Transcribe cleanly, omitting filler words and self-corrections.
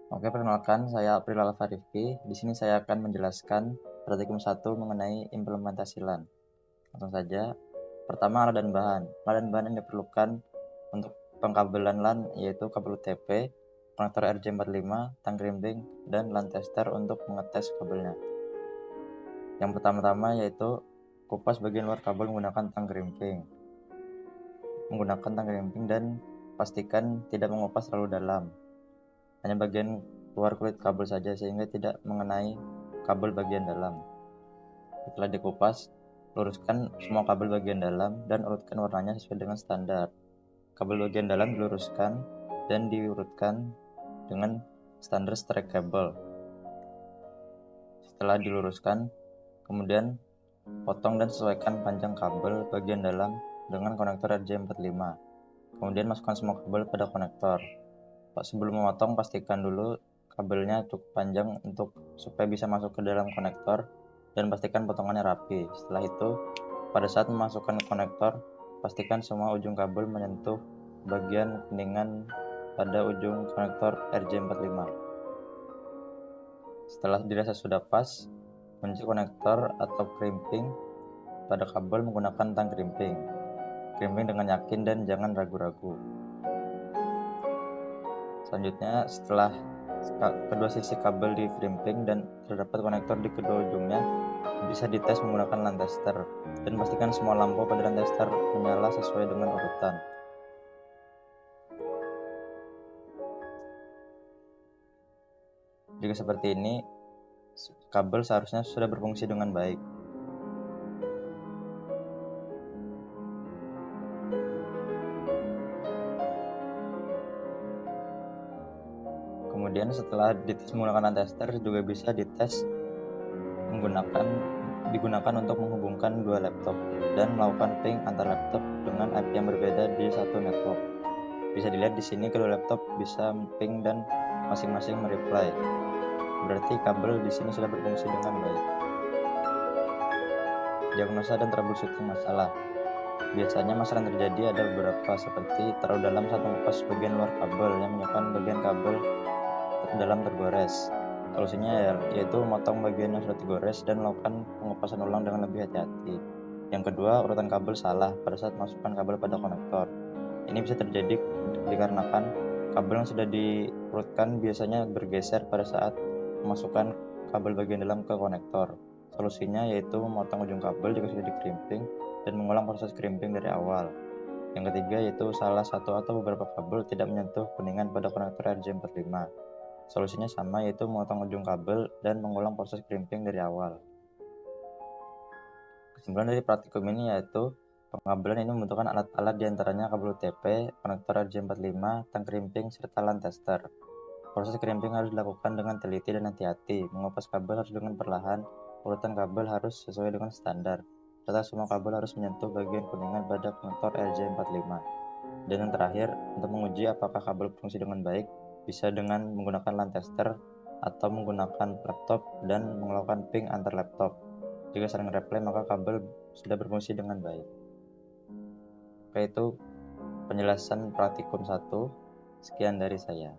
Oke, perkenalkan saya April Alfarifki. Di sini saya akan menjelaskan praktikum 1 mengenai implementasi LAN. Langsung saja. Pertama, alat dan bahan. Alat dan bahan yang diperlukan untuk pengkabelan LAN yaitu kabel UTP, konektor RJ45, tang krimping, dan LAN tester untuk mengetes kabelnya. Yang pertama-tama yaitu kupas bagian luar kabel menggunakan tang krimping. Dan pastikan tidak mengupas terlalu dalam. Hanya bagian luar kulit kabel saja sehingga tidak mengenai kabel bagian dalam. Setelah dikupas, luruskan semua kabel bagian dalam dan urutkan warnanya sesuai dengan standar. Kabel bagian dalam diluruskan dan diurutkan dengan standar strike kabel. Setelah diluruskan, kemudian potong dan sesuaikan panjang kabel bagian dalam dengan konektor RJ45. Kemudian masukkan semua kabel pada konektor. Sebelum memotong, pastikan dulu kabelnya cukup panjang supaya bisa masuk ke dalam konektor dan pastikan potongannya rapi. Setelah itu, pada saat memasukkan konektor, pastikan semua ujung kabel menyentuh bagian kuningan pada ujung konektor RJ45. Setelah dirasa sudah pas, kunci konektor atau crimping pada kabel menggunakan tang crimping. Crimping dengan yakin dan jangan ragu-ragu. Selanjutnya, setelah kedua sisi kabel di crimping dan terdapat konektor di kedua ujungnya, bisa dites menggunakan LAN tester dan pastikan semua lampu pada LAN tester menyala sesuai dengan urutan. Jika seperti ini, kabel seharusnya sudah berfungsi dengan baik. Kemudian setelah dites menggunakan LAN tester, juga bisa dites digunakan untuk menghubungkan dua laptop dan melakukan ping antar laptop dengan IP yang berbeda di satu network. Bisa dilihat di sini kedua laptop bisa ping dan masing-masing mereply. Berarti kabel di sini sudah berfungsi dengan baik. Diagnosa dan troubleshooting masalah. Biasanya masalah yang terjadi ada beberapa seperti terlalu dalam saat mengupas bagian luar kabel yang menyebabkan bagian kabel dalam tergores. Solusinya yaitu memotong bagian yang sudah tergores dan melakukan pengupasan ulang dengan lebih hati-hati. Yang kedua, urutan kabel salah pada saat masukkan kabel pada konektor. Ini bisa terjadi dikarenakan kabel yang sudah diurutkan biasanya bergeser pada saat memasukkan kabel bagian dalam ke konektor. Solusinya yaitu memotong ujung kabel jika sudah di-crimping dan mengulang proses crimping dari awal. Yang ketiga yaitu salah satu atau beberapa kabel tidak menyentuh kuningan pada konektor RJ45. Solusinya sama, yaitu memotong ujung kabel dan mengulang proses crimping dari awal. Kesimpulan dari praktikum ini yaitu pengabelan ini membutuhkan alat-alat diantaranya kabel UTP, konektor RJ45, tang crimping, serta LAN tester. Proses crimping harus dilakukan dengan teliti dan hati-hati. Mengupas kabel harus dengan perlahan, urutan kabel harus sesuai dengan standar, serta semua kabel harus menyentuh bagian kuningan pada konektor RJ45. Dan yang terakhir, untuk menguji apakah kabel berfungsi dengan baik, bisa dengan menggunakan LAN tester atau menggunakan laptop dan melakukan ping antar laptop. Jika sering reply, maka kabel sudah berfungsi dengan baik. Oke, itu penjelasan praktikum 1. Sekian dari saya.